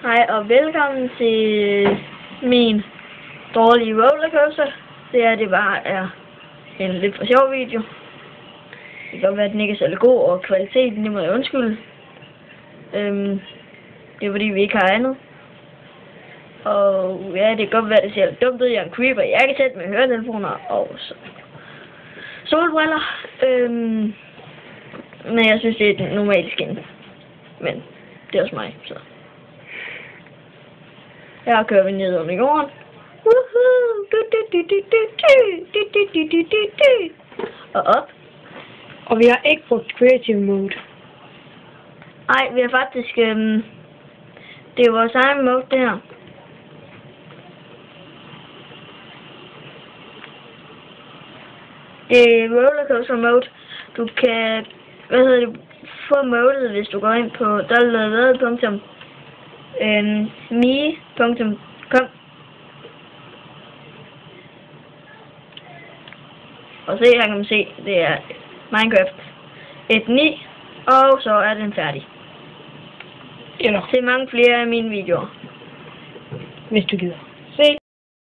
Hej og velkommen til min dårlige rollercoaster. Det bare er en lidt for sjov video. Det kan godt være, at den ikke er særlig god, og kvaliteten, det må jeg undskylde. Det er fordi, vi ikke har andet. Og ja, det kan godt være, at det ser lidt dumt ud. Jeg er en creeper. Jeg kan sætte med høretelefoner og solbriller. Men jeg synes, det er et normalt skin. Men det er også mig, så. Her kører vi ned under jorden. Og op. Og vi har ikke brugt creative mode. Nej, vi har faktisk... det er vores egen mode, det her. Det er rollercoaster mode. Du kan... få modet, hvis du går ind på www.me.com. Og se, her kan man se, det er Minecraft 1.9, og så er den færdig. Eller til mange flere af mine videoer. hvis du gider.